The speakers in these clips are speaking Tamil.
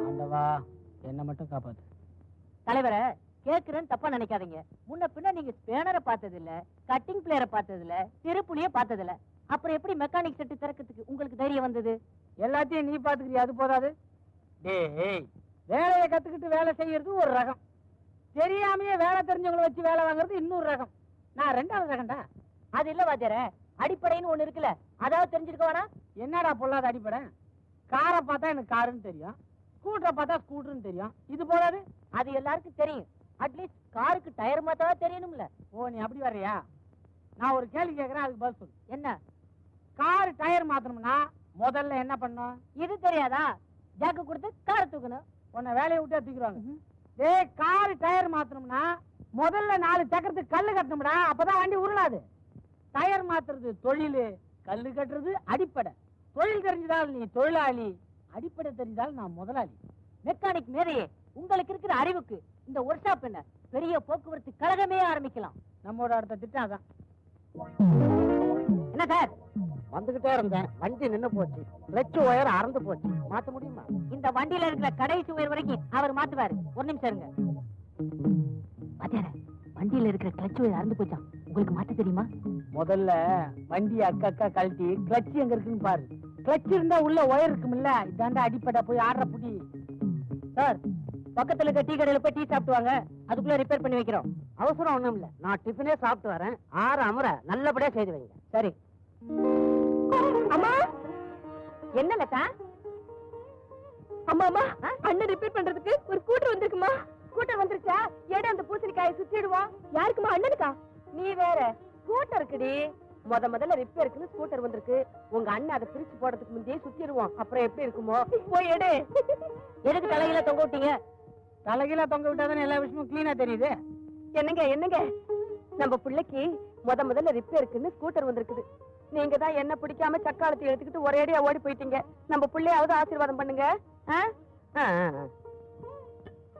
ஆண்டவா என்ன மட்டும் காப்பாத்து. தலைவரை கேக்குறேன்னு தப்பா நினைக்காதீங்க. முன்ன பின்ன நீங்க ஸ்பேனரை பார்த்தது இல்ல, கட்டிங் பிளேயரை பார்த்தது இல்ல, திருப்புளிய பார்த்தது இல்ல. அப்புறம் எப்படி மெக்கானிக் செட்டு திறக்கிறதுக்கு உங்களுக்கு தைரியம் வந்தது? எல்லாத்தையும் நீ பாத்துக்கிறியா? அது போதாது. டேய், வேலையை கத்துக்கிட்டு வேலை செய்யறது ஒரு ரகம், தெரியாமையே வேலை தெரிஞ்சவங்களை வச்சு வேலை வாங்குறது இன்னொரு ரகம். நான் ரெண்டாவது ரகம்டா. அது இல்ல வாத்தியார, அடிப்படைன்னு ஒண்ணு இருக்குல்ல, அதாவது தெரிஞ்சிருக்க வேணா? என்னடா பொல்லாத அடிப்படை? காரை பார்த்தா எனக்கு காருன்னு தெரியும், ஸ்கூட்டரை பார்த்தா ஸ்கூட்டர்னு தெரியும். இது போதாது? அது எல்லாருக்கும் தெரியும். அட்லீஸ்ட் காருக்கு டயர் மாத்தாவா தெரியணும்ல. ஓ, நீ அப்படி வர்றியா? நான் ஒரு கேள்வி கேட்கறேன், அதுக்கு பதில் சொல்லு. என்ன? கார் டயர் மாத்தணும்னா முதல்ல என்ன பண்ணும்? இது தெரியாதா? ஜாக்கு கொடுத்து காரை தூக்கணும். உன்னை வேலையை விட்டே தூக்கிடுவாங்க. டேய், கார் டயர் மாத்தணும்னா முதல்ல 4 சக்கரத்துக்கு கல்லு கட்டணும்டா, அப்பதான் வண்டி உருளாது. டயர் மாத்துறது தொழில், கல்லு கட்டுறது அடிப்படை. தொழில் தெரிஞ்சதால் நீ தொழிலாளி, அடிப்படை தெரிஞ்சால் நான் முதலாளி. மெக்கானிக் மேதையே, உங்களுக்கு இருக்கிற அறிவுக்கு இந்த ஒர்க் ஷாப் என்ன பெரிய போக்குவரத்து கழகமே ஆரம்பிக்கலாம். நம்மோட அடுத்த திட்டம் அதான். என்ன சார்? வந்துகிட்டே இருந்தேன், வண்டி நின்னு போச்சு, கிளட்ச் ஒயர் அறந்து போச்சு. மாத்த முடியுமா? இந்த வண்டியில இருக்கிற கடைசி உயர் வரைக்கும் அவர் மாத்துவாரு. ஒரு நிமிஷம் இருங்க. வாத்தியார, வண்டியில இருக்கிற கிளட்ச் ஒயர் அறந்து போச்சா? உங்களுக்கு மாத்த தெரியுமா? முதல்ல வண்டி அக்கா கழட்டி கிளட்ச் எங்க இருக்குன்னு பாரு. கிளட்ச் இருந்தா உள்ள ஒயர் இருக்கும்ல, இதாண்டா அடிப்படை. போய் ஆடுற புடி. சார், பக்கத்துல இருக்க டீ கடையில போய் டீ சாப்பிட்டு வாங்க, அதுக்குள்ள ரிப்பேர் பண்ணி வைக்கிறோம். அவசரம் ஒண்ணும் இல்ல, நான் டிஃபனே சாப்பிட்டு வரேன். 6 அமர நல்லபடியா செய்து வைங்க. சரி. அம்மா, என்ன லதா? அம்மா அம்மா, அண்ணன் ரிப்பேர் பண்றதுக்கு ஒரு ஸ்கூட்டர் வந்திருக்குமா? ஸ்கூட்டர் வந்துருச்சா? ஏடா அந்த பூசணிக்காயை சுத்திடுவோம். யாருக்குமா? அண்ணனுக்கா? நீ வேற. ஸ்கூட்டருக்குடி. முதல்ல ரிப்பேருக்குன்னு ஸ்கூட்டர் வந்திருக்கு. உங்க அண்ணன் அதை பிரிச்சு போடுறதுக்கு முந்தையே சுத்திடுவோம். அப்புறம் எப்படி இருக்குமோ? போய் எடு. எதுக்கு தலையில தொங்க விட்டீங்க? தலைகீழ தொங்க விட்டாதானே எல்லா விஷயமும் கிளீனா தெரியுது. என்னங்க நம்ம பிள்ளைக்கு முதல்ல ரிப்பேருக்குன்னு ஸ்கூட்டர் வந்திருக்குது. நீங்க தான் என்ன பிடிக்காம சக்காலத்தை எடுத்துக்கிட்டு ஒரேடியா ஓடி போயிட்டீங்க. நம்ம பிள்ளையாவது ஆசீர்வாதம் பண்ணுங்க.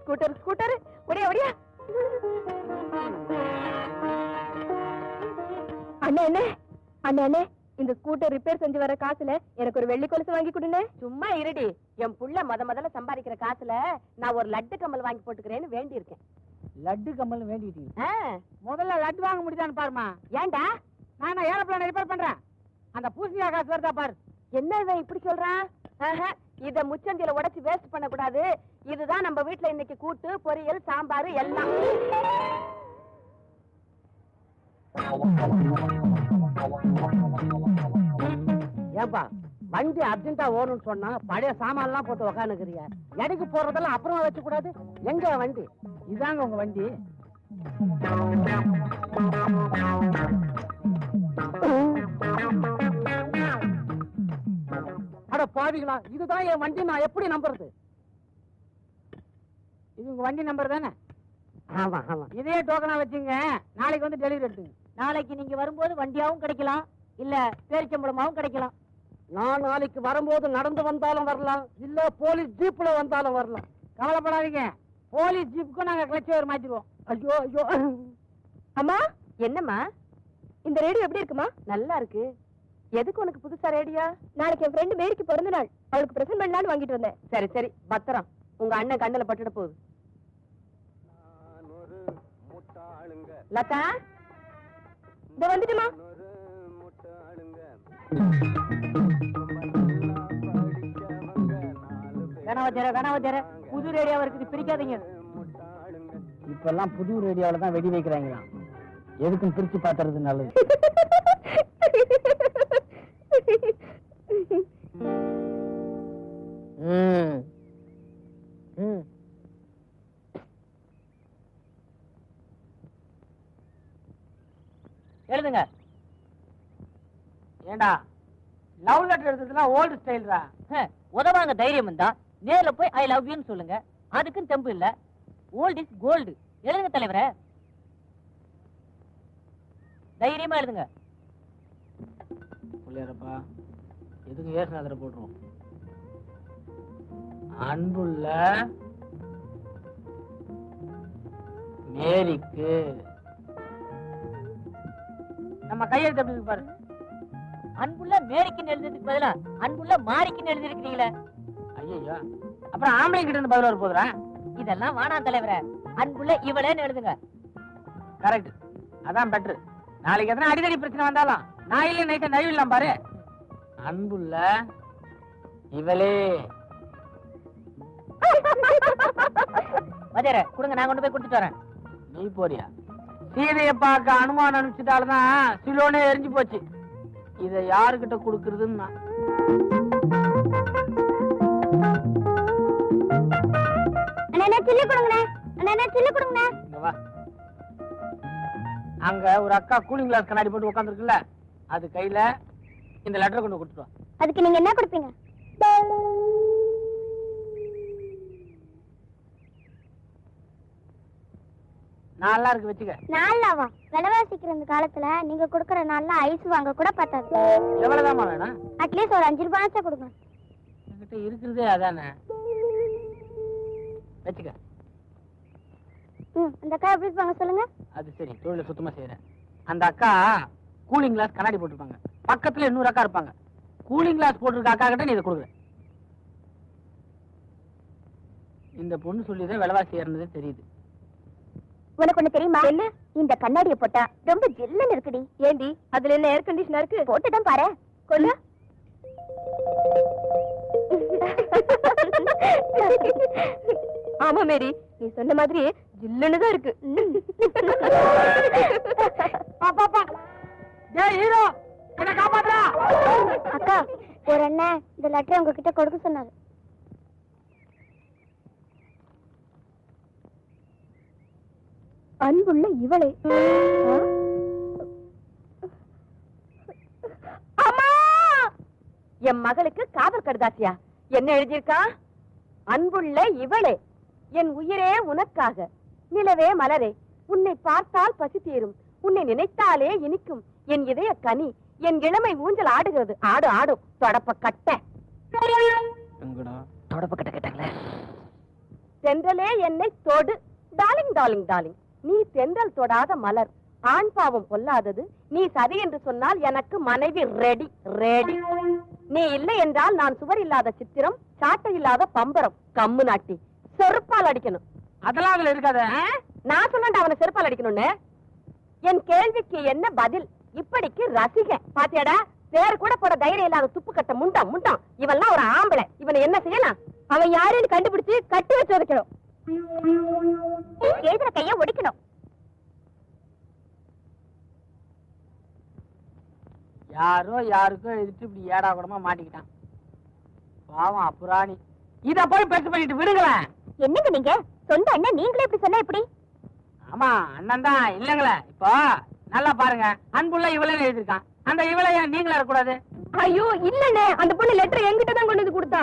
ஸ்கூட்டர் ஒடியா. அண்ணே, இந்த ஸ்கூட்டர் ரிப்பேர் செஞ்சு வர காசுல எனக்கு ஒரு வெள்ளி கொலுசு வாங்கி கொடுங்க. சும்மா இருடி. என் புள்ள முதல்ல சம்பாதிக்கிற காசுல நான் ஒரு லட்டு கம்மல் வாங்கி போட்டுக்கிறேன்னு வேண்டி இருக்கேன். லட்டு கம்மல் வேண்டிட்டீங்க? முதல்ல லட்டு வாங்க முடியுதான்னு பாருமா. ஏன்டா? நான் ஏரோப்ளான் ரிப்பேர் பண்றேன். அந்த பூசணியா காசு வருதா பாரு. என்ன இவன் இப்படி சொல்றான்? இத முச்சந்தில உடைச்சு வேஸ்ட் பண்ண கூடாது. இதுதான் நம்ம வீட்டுல இன்னைக்கு கூட்டு, பொரியல், சாம்பார் எல்லாம். ஏன்பா வண்டி அர்ஜென்டா ஓடணும்னு சொன்னா பழைய சாமான் எல்லாம் போட்டு உக்காந்துக்கிறிய. எடைக்கு போறதெல்லாம் அப்புறமா வச்சு கூடாது. எங்க வண்டி? இதாங்க உங்க வண்டி. அட பாவிகளா, இதுதான் என் வண்டி. நான் எப்படி நம்புறது? இது உங்க வண்டி நம்பர் தானே? ஆமா. இதே டோக்கனா வச்சுங்க, நாளைக்கு வந்து டெலிவரி எடுத்துங்க. நாளைக்கு நீங்க வரும்போது வண்டியாவும் கிடைக்கலாம், இல்ல பேரிச்சம்பளமாவும் கிடைக்கலாம். நான் நாளைக்கு வரும்போது நடந்து வந்தாலும் வரலாம், இல்ல போலீஸ் ஜீப்ல வந்தாலும் வரலாம். கவலைப்படாதீங்க, போலீஸ் ஜீப்புக்கும் நாங்க கிளட்ச் ஒயர் மாத்திடுவோம். ஐயோ. அம்மா, என்னம்மா இந்த ரேடியோ எப்படி இருக்குமா? நல்லா இருக்கு. எதுக்கு உனக்கு புதுசா ரேடியோ? நாளைக்கு என் ஃப்ரெண்டு மேரிக்கு பிறந்த நாள், அவளுக்கு பிரசன்ட் பண்ணலான்னு வாங்கிட்டு வந்தேன். சரி பத்திரம். உங்க அண்ணன் கண்ணுல பட்டுட போகுது. லதா, இத வந்துட்டுமா? வேணாவச்சார புது ரேடியோ இருக்குது, பிரிக்காதீங்க. இப்ப எல்லாம் புது ரேடியோல தான் வெடி வைக்கிறாங்களா? எதுக்கும் பிரிச்சு பாத்துறது நல்லது. எழுதுங்க. ஏண்டா லவ் லெட்டர் எழுதுறதுலாம் ஓல்டு ஸ்டைல்ரா. உதவாங்க தைரியம் இருந்தா நேர்ல போய் ஐ லவ் யூன்னு சொல்லுங்க. அதுக்கும் தெம்பு இல்ல. Old is gold. எழுதுங்க தலைவரே, தைரியமா எழுதுங்க. புள்ளியாரப்பா, எதுக்கு ஏசுநாதரை போட்டுருவோம். அன்புள்ள மேரிக்கு. நம்ம கையெழுத்து எப்படி இருக்கு பாரு. அன்புள்ள மேரிக்குன்னு எழுதுறதுக்கு பதிலா அன்புள்ள மாரிக்குன்னு எழுதிருக்கீங்களே. ஐயோ, அப்புறம் ஆம்பளை கிட்ட இருந்து பதில் வர போதுரா? இதெல்லாம் வேணாம் தலைவரே, அன்புள்ள இவளேன்னு எழுதுங்க. கரெக்ட், அதான் பெட்ரு. நாளைக்கு எத்தனை அடிக்கடி பிரச்சனை வந்தாலும் நான் இல்ல நைட்ட நழுவிடலாம் பாரு. அன்புள்ள இவளே. மதியார கொடுங்க, நான் கொண்டு போய் கொடுத்துட்டு வரேன். நீ போறியா? சீதைய பார்க்க அனுமானம் அனுப்பிச்சிட்டால்தான் சிலோனே எரிஞ்சு போச்சு. இத யாருகிட்ட குடுக்கறதுன்னா அங்க ஒரு அக்கா கூலிங் கிளாஸ் கண்ணாடி போட்டு உட்காந்துருக்குல்ல, அது கையில இந்த லெட்டர் கொண்டு கொடுத்துருவா. அதுக்கு நீங்க என்ன கொடுப்பீங்க? நல்லா இருக்கு, வச்சுக்க. நாலாவா? விலைவாசிக்கிற இந்த காலத்துல நீங்க கொடுக்கற நாள்ல ஐஸ் வாங்க கூட பத்தாது. எவ்வளவுதாமா வேணும்? அட்லீஸ்ட் ஒரு 5 ரூபாயாச்சும் கொடுங்க. என்கிட்ட இருக்கிறதே அதானே, வச்சுக்க. அந்த அக்கா எப்படி இருப்பாங்க சொல்லுங்க? அது சரி, தொழில சுத்தமா செய்யறேன். அந்த அக்கா கூலிங் கிளாஸ் கண்ணாடி போட்டுருப்பாங்க, பக்கத்துல இன்னொரு அக்கா இருப்பாங்க. கூலிங் கிளாஸ் போட்டிருக்க அக்கா கிட்ட நீ இதை கொடுக்குற. இந்த பொண்ணு சொல்லிதான் விலைவாசி ஏறினதே தெரியுது. உனக்கு ஒண்ணு தெரியுமா? என்ன? இந்த கண்ணாடியை போட்டா ரொம்ப ஜில்லுன்னு இருக்குடி. ஏண்டி, அதுல என்ன ஏர் கண்டிஷனா இருக்கு? போட்டுதான் பாரு. கொள்ளு. ஆமா மேரி, நீ சொன்ன மாதிரி ஜில்லுன்னு தான் இருக்கு. அக்கா, ஒரு அண்ணன் இந்த லெட்டர் உங்ககிட்ட கொடுக்க சொன்னாரு. அன்புள்ள இவளே. அம்மா, என் மகளுக்கு காதல் கடுதாசியா? என்ன எழுதியிருக்கா? அன்புள்ள இவளே, என் உயிரே உனக்காக, நிலவே மலரே, உன்னை பார்த்தால் பசி தீரும், உன்னை நினைத்தாலே இனிக்கும் என் இதய கனி, என் இளமை ஊஞ்சல் ஆடுகிறது. ஆடு ஆடும் தொடப்ப கட்ட. தொடப்ப கட்ட கேட்டாங்களே. தென்றலே என்னை தொடு, டார்லிங் டார்லிங் டார்லிங், நீ தென்றல் தொடாத மலர், ஆண் பாவம் பொல்லாதது, நீ சரி என்று சொன்னால் எனக்கு மனைவி ரெடி ரெடி. நீ இல்லை என்றால் நான் சுவர் இல்லாத சித்திரம், சாட்டை இல்லாத பம்பரம், கம்மு நாட்டி செருப்பால் அடிக்கணும். அதெல்லாம் அதுல இருக்காத. நான் சொன்னேன் அவனை செருப்பால் அடிக்கணும்னு. என் கேள்விக்கு என்ன பதில்? இப்படிக்கு ரசிக பாத்தியாடா, பேர் கூட போட தைரியம் இல்லாத துப்பு கட்ட முண்டம் முண்டம். இவெல்லாம் ஒரு ஆம்பளை, இவனை என்ன செய்யலாம்? அவன் யாருன்னு கண்டுபிடிச்சு கட்டி வச்சு வைக்கணும். எழுதுற கைய ஒடிக்கணும். யாரோ யாருக்கோ எழுதிட்டு இப்படி ஏடா கூடமா மாட்டிக்கிட்டான். பாவம் அப்புராணி. இத போய் பெருசு பண்ணிட்டு விடுங்களேன். என்னங்க நீங்க? சொந்த அண்ணன் நீங்களே இப்படி சொன்னா எப்படி? ஆமா, அண்ணன் தான் இல்லங்களே. இப்போ நல்லா பாருங்க, அன்புள்ள இவளே எழுதிருக்கான். அந்த இவளை ஏன் நீங்களா இருக்கக்கூடாது? ஐயோ இல்லண்ணே, அந்த பொண்ணு லெட்டர் என்கிட்ட தான் கொண்டு வந்து கொடுத்தா.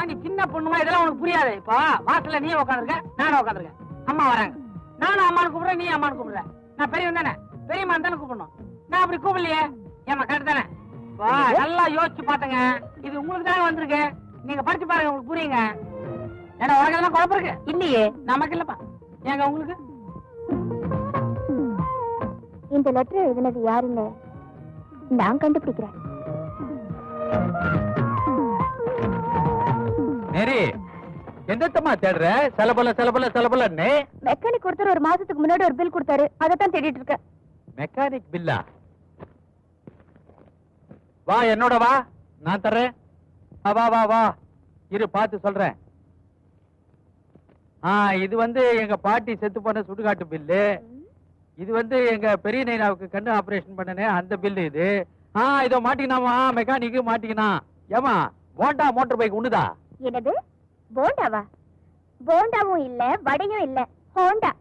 நீ சின்ன பொண்ணுமா, இதெல்லாம் உனக்கு புரியாது. இப்போ வாசல்ல நீ உட்காந்துருக்க, நானும் உட்காந்துருக்கேன். அம்மா வராங்க, நானும் அம்மானு கூப்பிடுறேன், நீ அம்மானு கூப்பிடுற. நான் பெரியவன் தானே, பெரியம்மா தானே கூப்பிடணும். நான் அப்படி கூப்பிடலையே, ஏமா கரெக்ட் தானே? இப்போ நல்லா யோசிச்சு பாத்துங்க, இது உங்களுக்கு தானே வந்திருக்கு. நீங்க படிச்சு பாருங்க, உங்களுக்கு புரியுங்க. ஏன்னா உனக்கு எல்லாம் குழப்பம் இருக்கு இல்லையே? நமக்கு இல்லப்பா. ஏங்க உங்களுக்கு? இந்த லெட்டர் எழுதினது யாருன்னு நான் கண்டுபிடிக்கிறேன். மேரி, எந்தத்தம்மா தேடுற? செலபலன்னு மெக்கானிக் ஒருத்தர் ஒரு மாசத்துக்கு முன்னாடி ஒரு பில் கொடுத்தாரு, அதைத்தான் தேடிட்டு இருக்கேன். மெக்கானிக் பில்லா? வா, என்னோட வா, நான் தர்றேன். வா வா வா, இரு பார்த்து சொல்றேன். இது வந்து எங்க பாட்டி செத்து போன சுடுகாட்டு பில்லு. இது வந்து எங்க பெரிய நைனாவுக்கு கண்ணு ஆபரேஷன் பண்ணனே அந்த பில்லு இது. இதோ மாட்டிக்கினாமா, மெக்கானிக்கு மாட்டிக்கினா. ஏமா, போண்டா மோட்டர் பைக் ஒண்ணுதா? என்னது போண்டாவா? போண்டாவும் இல்ல, வடையும் இல்ல, ஹோண்டா.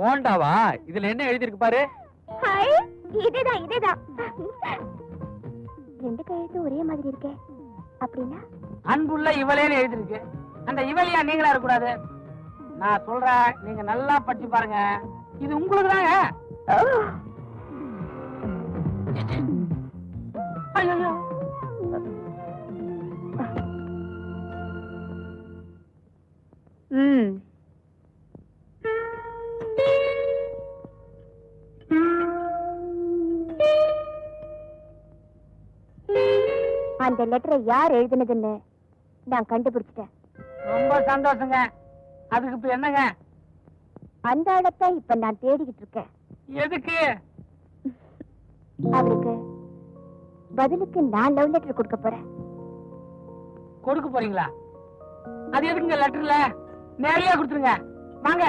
போண்டாவா? இதுல என்ன எழுதிருக்கு பாரு. ஹாய், இதேதான் இதேதான். ரெண்டு கையெழுத்து ஒரே மாதிரி இருக்கே. அப்படின்னா அன்புள்ள இவளேன்னு எழுதிருக்கு. அந்த இவளையா நீங்களா இருக்கக்கூடாது? நான் சொல்றேன், நீங்க நல்லா படிச்சு பாருங்க, இது உங்களுக்கு தாங்க. ஐயோ, அந்த லெட்டரை யார் எழுதினதுன்னு நான் கண்டுபிடிச்சிட்டேன். ரொம்ப சந்தோஷங்க. அதுக்கு இப்ப என்னங்க? அந்த ஆளத்தான் இப்ப நான் தேடிக்கிட்டு இருக்கேன். எதுக்கு? அவளுக்கு பதிலுக்கு நான் லவ் லெட்டர் கொடுக்க போறேன். கொடுக்க போறீங்களா? அது எதுக்குங்க லெட்டர்ல? நேரடியா கொடுத்துருங்க. வாங்க.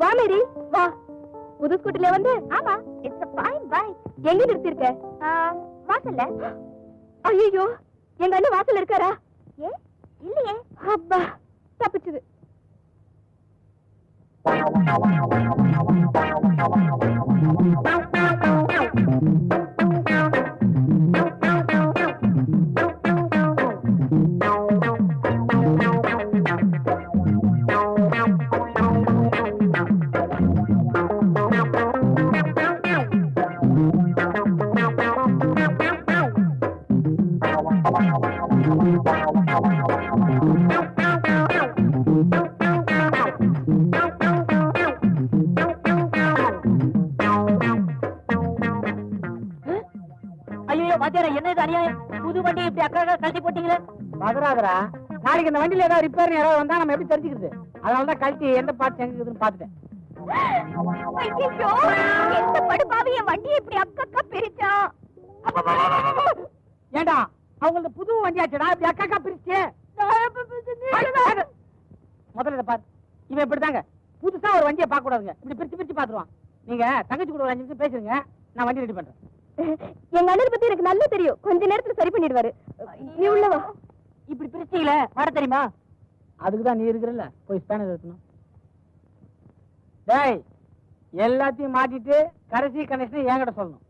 வா மேரி வா. புது ஸ்கூட்டில வந்து? ஆமா, இட்ஸ் a fine bike. எங்க நிறுத்திருக்க? வாசல்ல. ஐயோ, எங்க அண்ணன் வாசல்ல இருக்காரா? ஏ இல்லையே. அப்பா, தப்பிச்சுது. என்ன இது அநியாயம்? புது வண்டி இப்படி அக்கா கழட்டி போட்டீங்களே. மதுராதரா, நாளைக்கு இந்த வண்டியில ஏதாவது ரிப்பேர் யாராவது வந்தா நம்ம எப்படி தெரிஞ்சுக்கிறது? அதனாலதான் கழட்டி எந்த பார்த்து எங்க இருக்குதுன்னு பாத்துட்டேன். ஐயோ, எந்த படுபாவி என் வண்டியை இப்படி அக்கா பிரிச்சா? ஏண்டா அவங்க புது வண்டியாச்சடா இப்படி அக்கா பிரிச்சு? முதல்ல இதை பாரு. இவன் இப்படிதாங்க புதுசா ஒரு வண்டியை பார்க்க கூடாதுங்க. இப்படி பிரிச்சு பிரிச்சு பாத்துருவான். நீங்க தங்கச்சி கூட ஒரு 5 நிமிஷம் பேசுங்க, நான் வண்டி ரெடி பண்றேன். எங்க அண்ணனை பத்தி எனக்கு நல்லா தெரியும். கொஞ்ச நேரத்துல சரி பண்ணிடுவாரு. நீ உள்ளவா. இப்படி பிரிச்சீங்களே வர தெரியுமா? அதுக்குதான் நீ இருக்கிறல்ல, போய் ஸ்பேனர் எடுக்கணும். டேய், எல்லாத்தையும் மாட்டிட்டு கடைசி கனெக்ஷன் என்கிட்ட சொல்லணும்.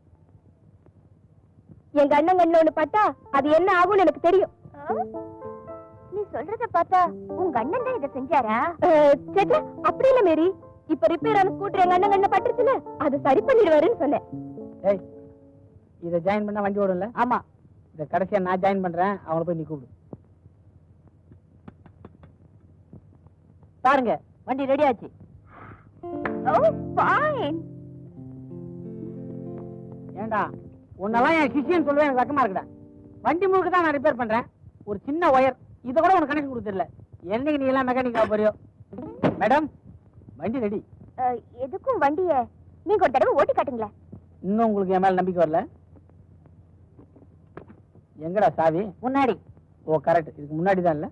எங்க அண்ணன் கண்ணுல ஒண்ணு பட்டா அது என்ன ஆகும்னு எனக்கு தெரியும். நீ சொல்றத பார்த்தா உங்க அண்ணன் தான் இதை செஞ்சாரா? சேச்சே, அப்படி இல்ல மேரி. இப்ப ரிப்பேர் ஆன ஸ்கூட்டர் எங்க அண்ணன் கண்ணுல பட்டுச்சுல, அது சரி பண்ணிடுவாருன்னு சொன்னேன். டேய், இதை ஜாயின் பண்ணா வண்டி ஓடும்ல? ஆமா. இதை கடைசியா நான் ஜாயின் பண்றேன், அவங்கள போய் நீ கூப்பிடு. பாருங்க, வண்டி ரெடி ஆச்சு. ஓ ஃபைன். ஏண்டா உன்னெல்லாம் என் சிஷியன்னு சொல்லுவேன், எனக்கு வெக்கமா இருக்குடா. வண்டி முழுக்க தான் நான் ரிப்பேர் பண்றேன். ஒரு சின்ன ஒயர் இதை கூட உனக்கு கனெக்ஷன் கொடுத்துடல. என்னைக்கு நீ எல்லாம் மெக்கானிக் ஆக போறியோ? மேடம், வண்டி ரெடி. எதுக்கும் வண்டிய நீங்க ஒரு தடவை ஓட்டி காட்டுங்களேன். இன்னும் உங்களுக்கு என் மேல நம்பிக்கை வரல? எங்கடா சாவி? முன்னாடி. ஓ கரெக்ட், இதுக்கு முன்னாடி தான் இல்ல?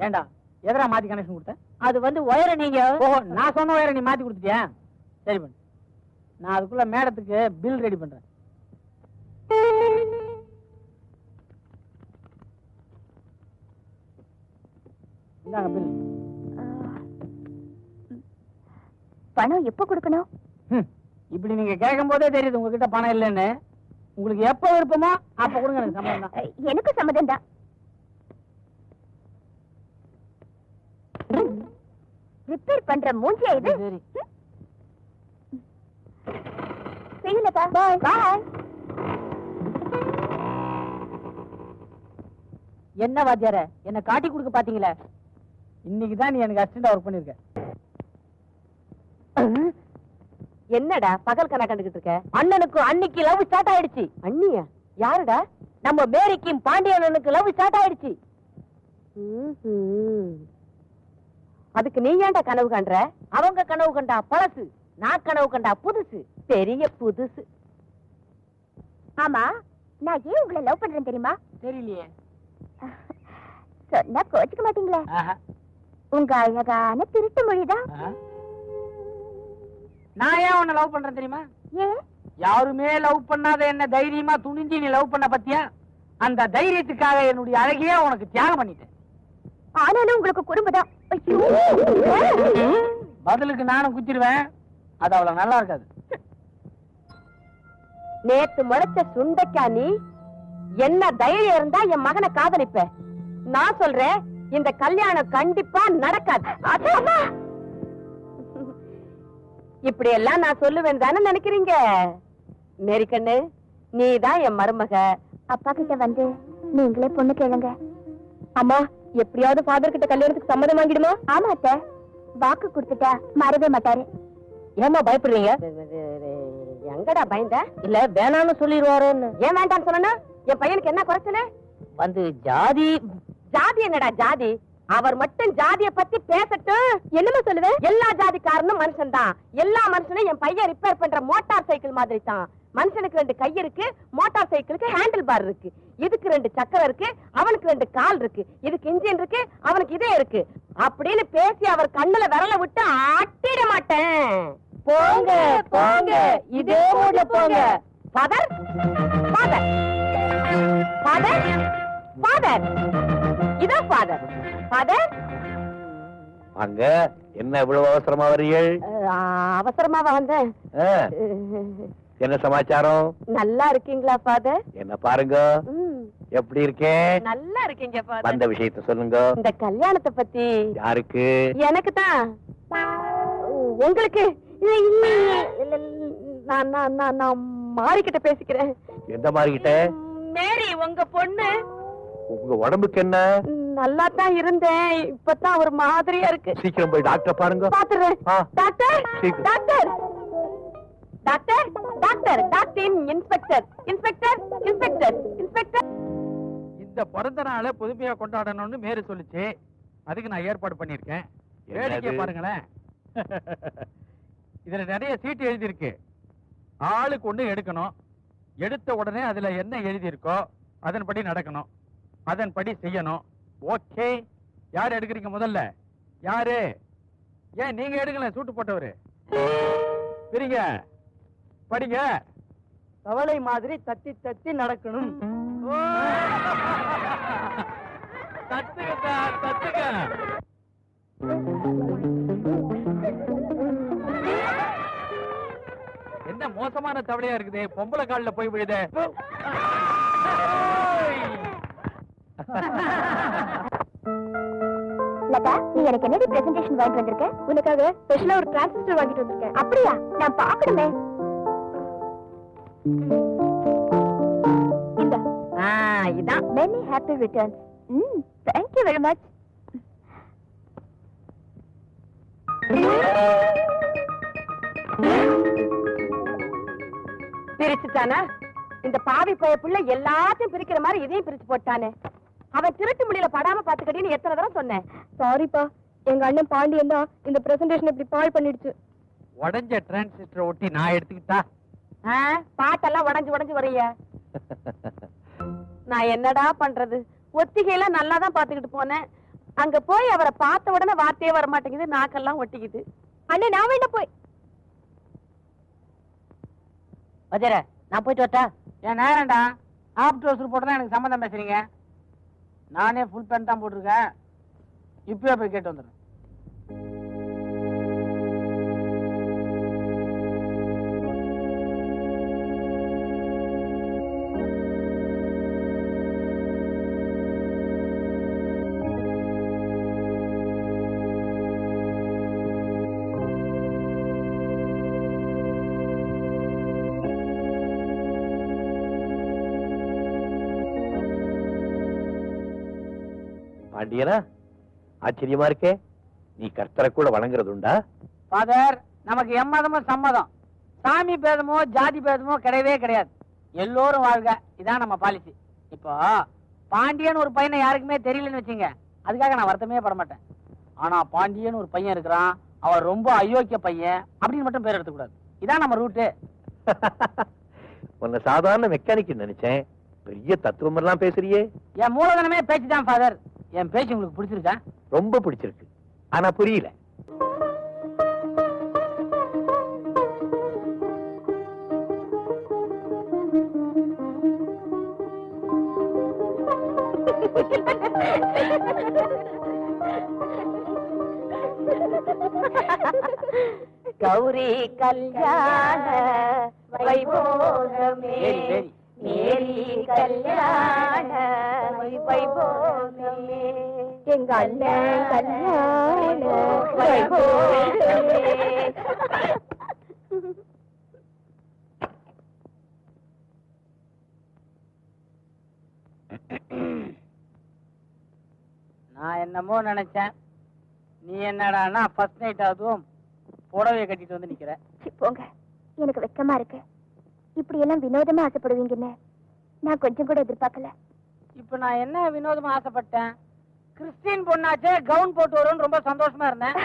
ஏண்டா எதரா மாத்தி கனெக்ஷன் கொடுத்த? அது வந்து ஒயரை நீங்க நான் சொன்ன ஒயரை நீ மாத்தி கொடுத்துட்டியா? சரி பண்ணு, நான் அதுக்குள்ள மேடத்துக்கு பில் ரெடி பண்றேன். இந்தாங்க பில். பணம் எப்ப கொடுக்கணும்? இப்படி நீங்க கேட்கும் போதே தெரியுது உங்ககிட்ட பணம் இல்லைன்னு. உங்களுக்கு எப்ப விருப்பமோ அப்ப கொடுங்க, எனக்கு சம்மதம் தான். எனக்கு சம்மதம் தான். ரிப்பேர் பண்ற மூஞ்சியா இது? சரி. செய்யலப்பா. பாய் பாய். என்ன வாத்தியார, என்ன காட்டி கொடுக்க பாத்தீங்களா? இன்னைக்கு தான் நீ எனக்கு அசிஸ்டண்டா ஒர்க் பண்ணிருக்க. என்னடா பகல் கணக்கு கண்டுகிட்டு இருக்க? அண்ணனுக்கு அன்னைக்கு லவ் ஸ்டார்ட் ஆயிடுச்சு. அண்ணியா? யாருடா? நம்ம மேரிக்கும் பாண்டியனுக்கு லவ் ஸ்டார்ட் ஆயிடுச்சு. அதுக்கு நீ ஏன்டா கனவு கண்ற? அவங்க கனவு கண்டா பழசு, நான் கனவு கண்டா புதுசு. பெரிய புதுசு. ஆமா, நான் ஏன் உங்களை லவ் பண்றேன் தெரியுமா? தெரியலையே. சொன்னா கோச்சுக்க மாட்டீங்களே. உங்க அழகான திருட்டு மொழிதான். நான் ஏன் உன்னை லவ் பண்றேன் தெரியுமா? ஏன்? யாருமே லவ் பண்ணாத என்ன தைரியமா துணிஞ்சு நீ லவ் பண்ண பத்தியா? அந்த தைரியத்துக்காக என்னுடைய அழகையே உனக்கு தியாகம் பண்ணிட்டேன். ஆனாலும் உங்களுக்கு குறும்புதான். பதிலுக்கு நானும் குத்திடுவேன், அது அவ்வளவு நல்லா இருக்காது. நேத்து முளைச்ச சுண்டைக்கா நீ என்ன தைரியம் இருந்தா என் மகனை காதலிப்ப? நான் சொல்றேன், இந்த கல்யாணம் கண்டிப்பா நடக்காது. இப்படி எல்லாம் நான் சொல்லுவேன் தானே நினைக்கிறீங்க? மேரிக்கண்ணு, நீதான் என் மருமக. அப்பா கிட்ட வந்து நீங்களே பொண்ணு கேளுங்க. அம்மா, எப்படியாவது ஃபாதர் கிட்ட கல்யாணத்துக்கு சம்மதம் வாங்கிடுமா? ஆமா அத்தை, வாக்கு கொடுத்துட்டா மறவே மாட்டாரு. ஏமா பயப்படுறீங்க? எங்கடா பயந்த? இல்ல வேணாம்னு சொல்லிடுவாரோன்னு. ஏன் வேண்டாம்னு சொன்னா? என் பையனுக்கு என்ன குறைச்சல? வந்து ஜாதி ஜாதி என்னடா ஜாதி? அவர் மட்டும் ஜாதிய பத்தி பேசட்டும். என்னமா சொல்லுவேன்? எல்லா ஜாதிக்காரனும் மனுஷன் தான். எல்லா மனுஷனும் என் பையன் ரிப்பேர் பண்ற மோட்டார் சைக்கிள் மாதிரி தான். மனுஷனுக்கு 2 கை இருக்கு, மோட்டார் சைக்கிளுக்கு ஹேண்டில் பார் இருக்கு. இதுக்கு 2 சக்கரம் இருக்கு, அவனுக்கு 2 கால் இருக்கு. இதுக்கு இன்ஜின் இருக்கு, அவனுக்கு இதே இருக்கு. அப்படின்னு பேசி அவர் கண்ணுல விரல விட்டு ஆட்டிட மாட்டேன். போங்க போங்க, இதே ஊர்ல போங்க. ஃபாதர் ஃபாதர் ஃபாதர் ஃபாதர், இதான் ஃபாதர். ஃபாதர், அங்க என்ன இவ்வளவு அவசரமா வரீர்கள்? அவசரமாவா வந்தேன்? என்ன சமாச்சாரம்? நல்லா இருக்கீங்களா ஃபாதர்? என்ன பாருங்க, எப்படி இருக்கேன்? நல்லா இருக்கீங்க ஃபாதர். வந்த விஷயத்தை சொல்லுங்க. இந்த கல்யாணத்தை பத்தி. யாருக்கு? எனக்கு தான். உங்களுக்கு? நான் மாறிக்கிட்ட பேசிக்கிறேன். எந்த மாறிக்கிட்ட? மேரி, உங்க பொண்ணு. உங்க உடம்புக்கு என்ன? நல்லா தான் இருந்தேன், இப்பதான் ஒரு மாதிரியா இருக்கு. சீக்கிரம் போய் டாக்டர் பாருங்க. பாத்துறேன். டாக்டர் சீக்கிரம். Doctor doctor doctor doctor inspector inspector inspector inspector. இந்த பிறந்த நாளை புதுமையா கொண்டாடணும்னு மேரி சொல்லுச்சு. அதுக்கு நான் ஏற்பாடு பண்ணிருக்கேன். வேடிக்கை பாருங்களேன். இதுல நிறைய சீட்டு எழுதி இருக்கு. ஆளுக்கு ஒண்ணு எடுக்கணும். எடுத்த உடனே அதுல என்ன எழுதி இருக்கோ அதன்படி நடக்கணும், அதன்படி செய்யணும். ஓகே, யார் எடுக்கிறீங்க முதல்ல? யாரு? ஏன் நீங்க எடுக்கல? சூட்டு போட்டவரு பிரிங்க, படிங்க. தவளை மாதிரி தத்தி தத்தி நடக்கணும். தத்துக்க தத்துக்க. என்ன மோசமான தவளையா இருக்குது, பொம்பளை காலில் போய் விழுது. லதா, நீ எனக்கு என்னடி பிரசன்டேஷன் வாங்கிட்டு வந்திருக்க? உனக்காக ஸ்பெஷலா ஒரு டிரான்சிஸ்டர் வாங்கிட்டு வந்திருக்கேன். அப்படியா? நான் பார்க்கணுமே. இதான். Many happy returns. Thank you very much. பிரிச்சுட்டானா? இந்த பாவி பைய புள்ள எல்லாத்தையும் பிரிக்கிற மாதிரி இதையும் பிரிச்சு போட்டானே. அவன் திருட்டு முடியல படாம பாத்துக்கடின்னு எத்தனை தடவை சொன்னேன். சாரிப்பா, எங்க அண்ணன் பாண்டியன் தான் இந்த பிரசன்டேஷன் இப்படி பாழ் பண்ணிடுச்சு. உடஞ்ச டிரான்சிஸ்டர் ஒட்டி நான் எடுத்துக்கிட்டா? பாட்டெல்லாம் உடஞ்சு உடஞ்சு வரைய நான் என்னடா பண்றது? ஒத்திகையெல்லாம் நல்லா தான் பாத்துக்கிட்டு போனேன். அங்க போய் அவரை பார்த்த உடனே வார்த்தையே வர மாட்டேங்குது, நாக்கெல்லாம் ஒட்டிக்குது. அண்ணே, நான் வேண்டாம் போய். வஜர, நான் போயிட்டு வரட்டா? என் நேரம்டா. ஆப் ட்ரௌசர் போட்டு தான் எனக்கு சம்மந்தம் பேசுறீங்க. நானே ஃபுல் பேண்ட் தான் போட்டிருக்கேன். இப்பவே போய் கேட்டு வந்துடுறேன். பாண்டியனா, ஆச்சரியமா இருக்கே. நீ கர்த்தரை கூட வணங்குறது உண்டா? ஃபாதர், நமக்கு எம்மதமும் சம்மதம். சாமி பேதமோ ஜாதி பேதமோ கிடையவே கிடையாது. எல்லோரும் வாழ்க, இதான் நம்ம பாலிசி. இப்போ பாண்டியன் ஒரு பையனை யாருக்குமே தெரியலன்னு வச்சுங்க, அதுக்காக நான் வருத்தமே பட மாட்டேன். ஆனா பாண்டியன் ஒரு பையன் இருக்கிறான், அவன் ரொம்ப அயோக்கிய பையன் அப்படின்னு மட்டும் பேர் எடுத்துக்கூடாது. இதான் நம்ம ரூட்டு. உன்னை சாதாரண மெக்கானிக் நினைச்சேன். பெரிய தத்துவம் எல்லாம் பேசுறியே. என் மூலதனமே பேச்சு தான் ஃபாதர். என் பேச்சு உங்களுக்கு பிடிச்சிருக்கா? ரொம்ப பிடிச்சிருக்கு, ஆனா புரியல. கௌரி கல்யாண வைபோகமே மேரி கல்யாண வைபோகமே எங்க அண்ணன் கல்யாண வைபோகமே. நான் என்னமோ நினைச்சேன், நீ என்னடான்னா ஃபர்ஸ்ட் நைட் அதுவும் புடவைய கட்டிட்டு வந்து நிக்கிற. போங்க, எனக்கு வெக்கமா இருக்கு. இப்படி எல்லாம் வினோதமா ஆசைப்படுவீங்கன்னு நான் கொஞ்சம் கூட எதிர்பார்க்கல. இப்ப நான் என்ன வினோதமா ஆசைப்பட்டேன்? கிறிஸ்டின் பொண்ணாச்சே கவுன் போட்டு வரும்னு ரொம்ப சந்தோஷமா இருந்தேன்.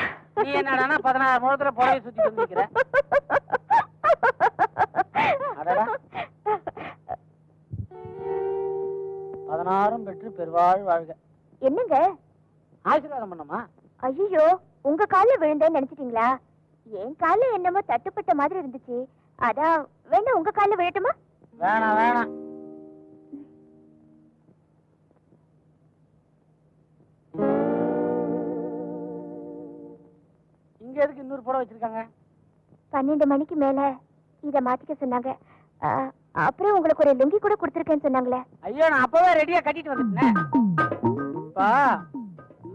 நீ என்னடான்னா 16 முகத்துல புடவை சுத்திட்டு வந்து நிக்கிற. அடடா, 16 பெற்று பெருவாழ் வாழ்க. என்னங்க ஆசீர்வாதம் பண்ணமா? ஐயோ, உங்க கால்ல விழுந்தேன்னு நினைச்சிட்டீங்களா? என் கால்ல என்னமோ தட்டுப்பட்ட மாதிரி இருந்துச்சு. அதான் வேணா உங்க கால்ல விழட்டுமா? வேணாம் வேணாம். இங்க எதுக்கு இன்னொரு புடவை வச்சிருக்காங்க? 12 மணிக்கு மேல இத மாத்திக்க சொன்னாங்க. அப்புறம் உங்களுக்கு ஒரு லுங்கி கூட கொடுத்துருக்கேன்னு சொன்னாங்களே. ஐயோ, நான் அப்பவே ரெடியா கட்டிட்டு வந்துட்டேன்.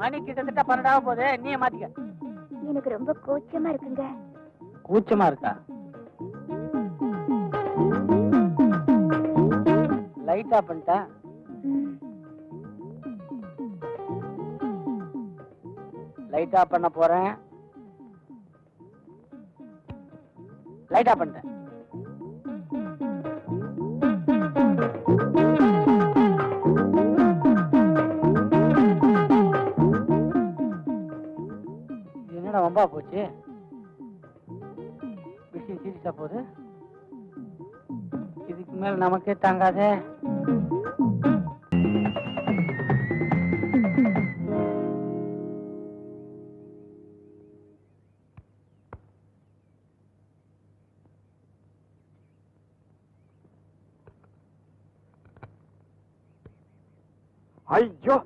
மணி கிட்டத்தட்ட 12 போகுது, நீயே மாத்திக்க. எனக்கு ரொம்ப கூச்சமா இருக்குங்க. கூச்சமா இருக்கா? லைட்டா பண்ணிட்டேன். லைட்டா பண்ண போறேன். லைட்டா பண்ணிட்டேன். என்னடா வம்பா போச்சு? விஷயம் சீரியஸா போகுது. இதுக்கு மேல நமக்கே தாங்காதே. ஐயோ,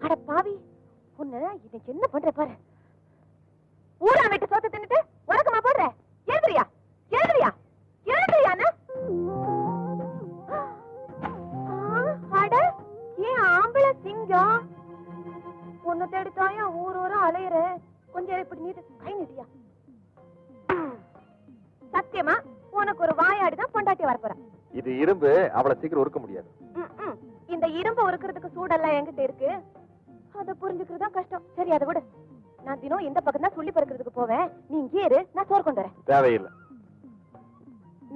அட பாவி, உன்னை இன்னைக்கு என்ன பண்ற பாரு. ஊரா வெட்டு சோத்த தின்னுட்டு உனக்குமா போடுற? எழுதுறியா எழுதுறியா எழுதுறியானா? அட, ஏன் ஆம்பளை சிங்கம் உன்னை தேடித்தாயா ஊர் ஊரா அலையிற. கொஞ்சம் இப்படி நீட்டு கை நீட்டியா? சத்தியமா உனக்கு ஒரு வாயாடிதான் பொண்டாட்டி வரப்போறேன். இது இரும்பு, அவளை சீக்கிரம் உருக்க முடியாது. இந்த இரும்பு உருக்கிறதுக்கு சூடெல்லாம் என்கிட்ட இருக்கு. அதை புரிஞ்சுக்கிறதா கஷ்டம். சரி, அதை விடு. நான் தினம் இந்த பக்கம் தான் சொல்லி பறக்கிறதுக்கு போவேன். நீ இங்கே இரு, நான் சோறு கொண்டு வரேன். தேவையில்லை.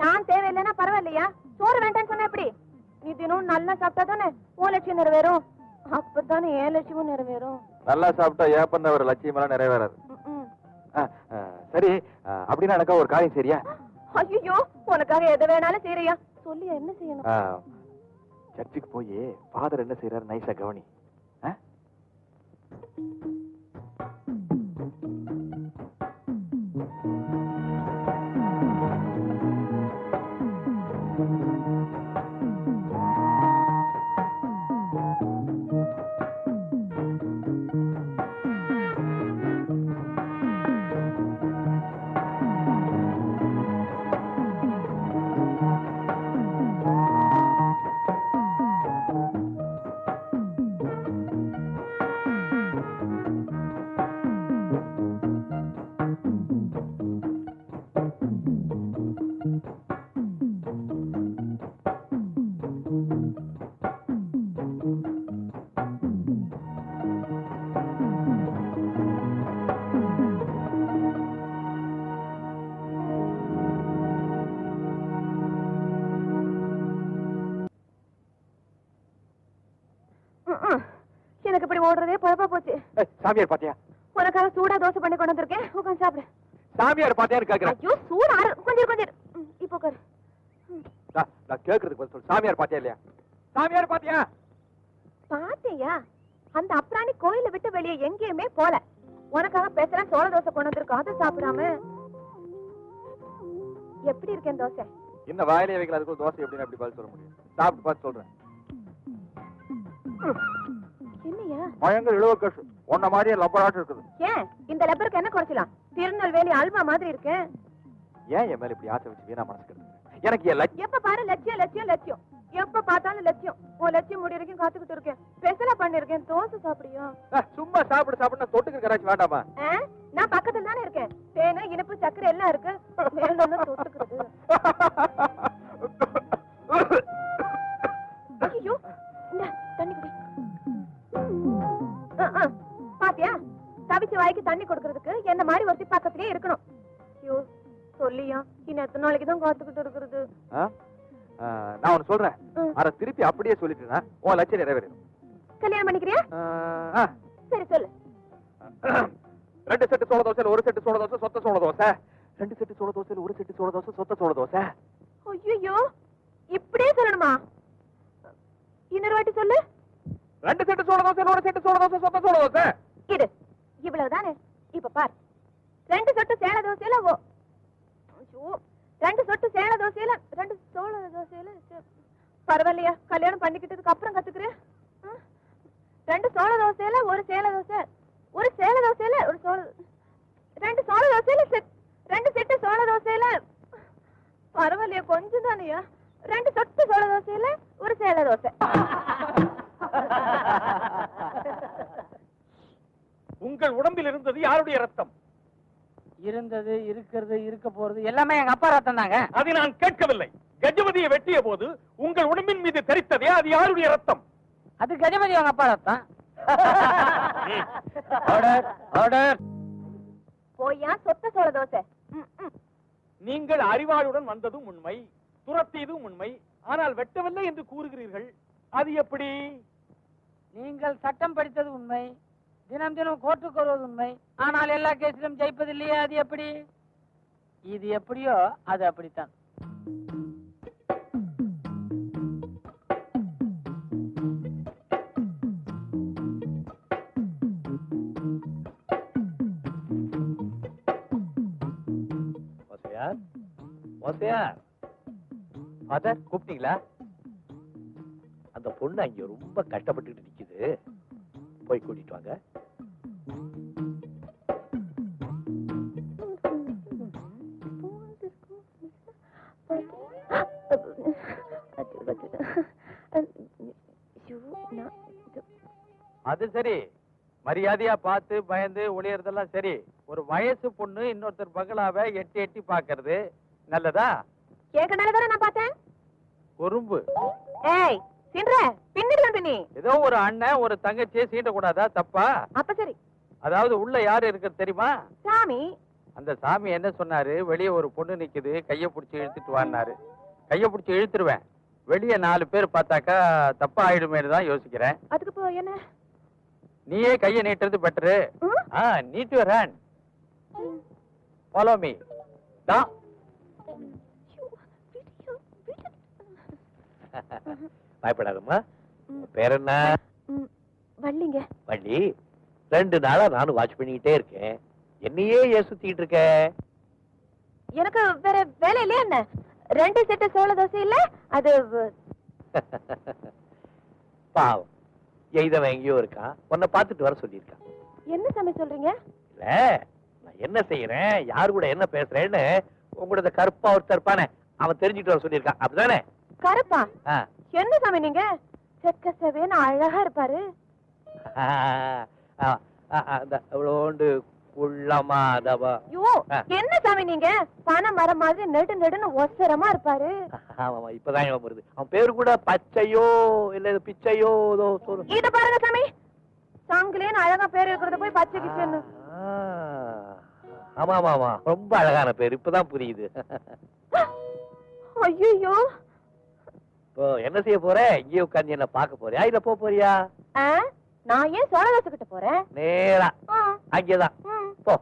நான் தேவையில்லைன்னா பரவாயில்லையா? சோறு வேண்டான்னு சொன்ன எப்படி? நீ தினம் நல்லா சாப்பிட்டா தானே உன் லட்சியம் நிறைவேறும். அப்பதானே என் லட்சியமும் நிறைவேறும். நல்லா சாப்பிட்டா ஏப்பந்த ஒரு லட்சியம் எல்லாம் நிறைவேறாது. சரி, அப்படின்னா எனக்கா ஒரு காரியம் சரியா? ஐயோ, உனக்காக எதை வேணாலும் செய்யறியா? சொல்லி என்ன செய்யணும்? சர்ச்சுக்கு போய் ஃபாதர் என்ன செய்யறாரு நைஸா கவனி. எனக்கு இப்படி ஓடுறதே பொழப்பா போச்சு. சாமியார் பாத்தியா? உனக்காக சூடா தோசை பண்ணி கொண்டு வந்திருக்கேன், உட்காந்து சாப்பிடு. சாமியார் பாத்தியான்னு கேக்குறேன். ஐயோ சூடா கொஞ்சம் கொஞ்சம் இப்போ உட்காரு. நான் கேக்குறதுக்கு பதில் சொல்லு. சாமியார் பாத்தியா இல்லையா? சாமியார் பாத்தியா? பாத்தியா? அந்த அப்ராணி கோயில விட்டு வெளியே எங்கேயுமே போல. உனக்காக பேசுறேன், சோள தோசை கொண்டு வந்திருக்கோம், அதை சாப்பிடாம. எப்படி இருக்கேன் தோசை? இந்த வாயிலே வைக்கல, அதுக்குள்ள தோசை எப்படின்னு அப்படி பதில் சொல்ல முடியும்? சாப்பிட்டு பார்த்து சொல்றேன். என்னையா பயங்கர இழுவக்கசு, உன்ன மாதிரியே லப்பராட்டு இருக்குது. ஏன் இந்த லப்பருக்கு என்ன குறைச்சலாம்? திருநெல்வேலி அல்வா மாதிரி இருக்கேன். ஏன் என் மேல இப்படி ஆசை வச்சு வீணா மனசுக்கு? எனக்கு என் லட்சியம். எப்ப பாரு லட்சியம் லட்சியம் லட்சியம், எப்ப பார்த்தாலும் லட்சியம். உன் லட்சியம் முடி வரைக்கும் காத்துக்கிட்டு இருக்கேன். ஸ்பெஷலா பண்ணிருக்கேன், தோசை சாப்பிடுறியா? சும்மா சாப்பிடு சாப்பிடு, தொட்டுக்கு கராச்சி வேண்டாமா? நான் பக்கத்துல தானே இருக்கேன். தேனு இனிப்பு சக்கரை எல்லாம் இருக்கு, வேணும்னு தொட்டுக்கிறது. ஐயோ தண்ணி குடி. பாத்தியா, தவிச்ச வாய்க்கு தண்ணி கொடுக்கறதுக்கு என்ன மாதிரி ஒருத்தி பக்கத்திலே இருக்கணும். ஐயோ சொல்லியா, இன்னும் எத்தனை நாளைக்கு தான் காத்துக்கிட்டு இருக்கிறது? நான் ஒண்ணு சொல்றேன், அத திருப்பி அப்படியே சொல்லிட்டேன்னா உன் லட்சியம் நிறைவேறும். கல்யாணம் பண்ணிக்கிறியா? சரி சொல்லு. 2 செட்டு சோள தோசையில 1 செட்டு சோள தோசை, சொத்த சோள தோசை. 2 செட்டு சோள தோசையில 1 செட்டு சோள தோசை, சொத்த சோள தோசை. ஐயோ இப்படியே சொல்லணுமா? இன்னொரு வாட்டி சொல்லு. 2 செட்டு சோள தோசையில 1 செட்டு சோள தோசை, சொத்த சோள தோசை. இது இவ்வளவுதானே? இப்ப பார், 2 சொட்டு சேல தோசையில 2 சொட்டு சேல தோசையில 2 சோள தோசையில. பரவாயில்லையா, கல்யாணம் பண்ணிக்கிட்டதுக்கு அப்புறம் கத்துக்கிறேன். 2 சோள தோசையில 1 சேல தோசை, 1 சேல தோசையில 1 சோள, 2 சோள தோசையில 2 செட்டு சோள தோசையில. பரவாயில்லையா, கொஞ்சம் தானையா? 2 சொட்டு சோள தோசையில 1 சேல தோசை. உங்கள் உடம்பில் இருந்தது யாருடைய ரத்தம்? இருந்தது, இருக்கிறது, இருக்க போறது எல்லாமே எங்க அப்பா ரத்தம் தாங்க. அதை நான் கேட்கவில்லை. கஜபதியை வெட்டிய போது உங்கள் உடம்பின் மீது தெரித்ததே, அது யாருடைய ரத்தம்? அது கஜபதி அவங்க அப்பா ரத்தம். Order order. போயா சொத்த சோள தோசை. நீங்கள் அறிவாளுடன் வந்ததும் உண்மை, துரத்தியதும் உண்மை. ஆனால் வெட்டவில்லை என்று கூறுகிறீர்கள், அது எப்படி? நீங்கள் சட்டம் படித்தது உண்மை, தினம் தினம் கோர்ட்டுக்கு வருவது உண்மை. ஆனால் எல்லா கேஸிலும் ஜெயிப்பதில்லையே, அது எப்படி? இது எப்படியோ அது அப்படித்தான். கூப்பிட்டீங்களா? அந்த பொண்ணு அங்க ரொம்ப கஷ்டப்பட்டு நிக்குது, போய் கூட்டிட்டு வாங்க. அது சரி, மரியாதையா பார்த்து பயந்து ஒளியறதெல்லாம் சரி. ஒரு வயசு பொண்ணு இன்னொருத்தர் பங்களாவை எட்டி எட்டி பாக்குறது நல்லதா? கேட்கனால நான் பார்த்தேன். குறும்பு. ஏய் சின்ற பின்னிடுவேன் பின்னி. ஏதோ ஒரு அண்ணன் ஒரு தங்கச்சியை சீண்ட கூடாதா? தப்பா? அப்ப சரி. அதாவது உள்ள யாரு இருக்கு தெரியுமா? சாமி. அந்த சாமி என்ன சொன்னாரு? வெளியே ஒரு பொண்ணு நிக்குது, கைய புடிச்சு இழுத்துட்டு வான்னாரு. கைய புடிச்சு இழுத்துருவேன், வெளியே 4 பேர் பார்த்தாக்கா தப்பா ஆயிடுமேனு தான் யோசிக்கிறேன். அதுக்கு இப்போ என்ன? நீயே கைய நீட்டுறது better. Need your hand. Follow me. டா. பயப்படாதம்மா. பேர் என்ன? வள்ளிங்க. வள்ளி, 2 நாளா நானும் வாட்ச் பண்ணிக்கிட்டே இருக்கேன். என்னையே ஏன் சுத்திட்டு இருக்க? எனக்கு வேற வேலை இல்லையா என்ன? 2 செட்டு சோள தோசை இல்ல, அது பாவம், எய்தவன் எங்கேயோ இருக்கான், உன்னை பார்த்துட்டு வர சொல்லியிருக்கான். என்ன சமயம் சொல்றீங்க? இல்ல, நான் என்ன செய்யறேன், யாரு கூட என்ன பேசுறேன்னு உங்களோட கருப்பா ஒருத்தர் இருப்பானே, அவன் தெரிஞ்சுட்டு வர சொல்லியிருக்கான். அப்படிதானே? கருப்பா? என்ன சாமி நீங்க? செக்க செவேன்னு அழகா இருப்பாரு. என்ன சாமி நீங்க? பனை மரம் மாதிரி நெடு நெடுன்னு ஒசரமா இருப்பாரு. இப்பதான் வருது. அவன் பேரு கூட பச்சையோ இல்ல பிச்சையோ. இத பாருங்க சாமி, சங்கிலேன்னு அழகா பேர் இருக்கிறத போய் பச்சை கிச்சன்னு. ஆமா ஆமா ஆமா, ரொம்ப அழகான பேர், இப்பதான் புரியுது. ஐயோ, இப்போ என்ன செய்ய போற? இங்கே உட்கார்ந்து என்ன பார்க்க போறியா இல்ல போக போறியா? நான் ஏன் சோழதாசு கிட்ட போறேன்? நேரா அங்கேதான் போ.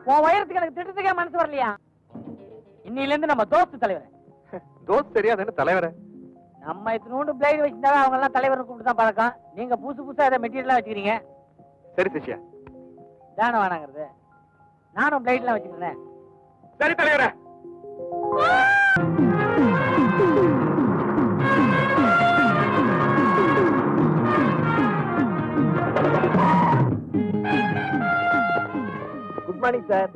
உன் உயரத்துக்கு எனக்கு திட்டத்துக்கே மனசு வரலையா? இன்னில இருந்து நம்ம தோஸ்து தலைவர். தோஸ்து தெரியாதுன்னு தலைவரை. நம்ம இத்தனோண்டு பிளேடு வச்சிருந்தாலும் அவங்க எல்லாம் தலைவர் கூப்பிட்டு தான் பழக்கம். நீங்க புதுசா இதை மெட்டீரியலா வச்சுக்கிறீங்க. சரி சிஷ்யா. தானே வேணாங்கிறது. நானும் பிளேட்லாம் வச்சுக்கிறேன். சரி தலைவரே. Good morning sir.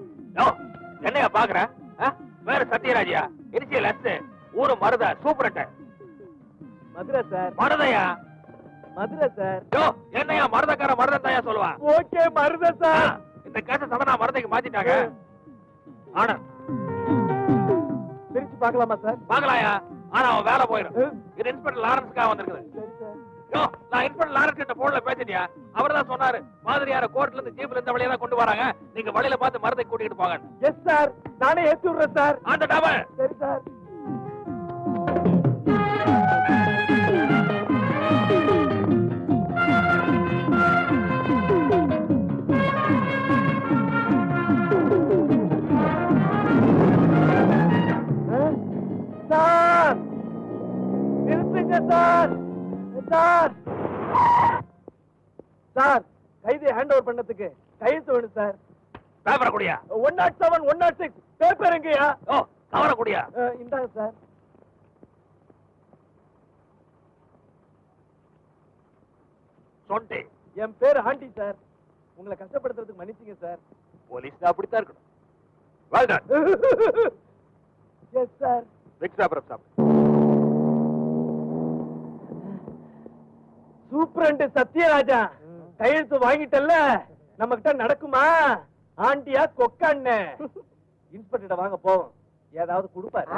என்னையா பாக்குற? வேற சத்யராஜியா? Initial S. ஊரு மருத சூப்பரட்ட. மதுரை சார். மருதையா? மதுரை சார். என்னையா மருதக்கார மருதத்தாயா சொல்லுவான்? ஓகே மருத சார். இந்த கேச சமனா மருதைக்கு மாத்திட்டாங்க. ஆனா பிரிச்சு பார்க்கலாமா சார்? பாக்கலாயா? ஆனா அவன் வேலை போயிடும். இது இன்ஸ்பெக்டர் லாரன்ஸ்க்காக வந்திருக்குது. சரி சார். நான் இன்ஸ்பெக்டர் லாரன்ஸ் கிட்ட போன்ல பேசிட்டியா? அவர் தான் சொன்னாரு மாதிரியார கோர்ட்ல இருந்து ஜீப்ல இந்த வழியா கொண்டு வராங்க, நீங்க வழியில பார்த்து மருதை கூட்டிட்டு போங்க. எஸ் சார், நானே ஏத்தி விடுறேன் சார். அந்த டபுள். சரி சார். சார் நிறுத்துங்க சார். சார் சார் கைதி ஹேண்ட் ஓவர் பண்ணதுக்கு கையெழுத்து வேணும் சார். பேப்பர் குடியா? 107 106 பேப்பர் எங்கயா? கவர குடியா? இந்தாங்க சார். சொண்டே. என் பேர் ஆண்டி சார். உங்களை கஷ்டப்படுத்துறதுக்கு மன்னிச்சுங்க சார். போலீஸ் அப்படித்தான் இருக்கணும். Well done. Yes sir. Next paper சாப். சூப்பரண்ட் சத்யராஜா கையெழுத்து வாங்கிட்டல்ல, நம்ம கிட்ட நடக்குமா? ஆண்டியா கொக்கான்னு இன்ஸ்பெக்டர் வாங்க போவோம். ஏதாவது கொடுப்பாரு.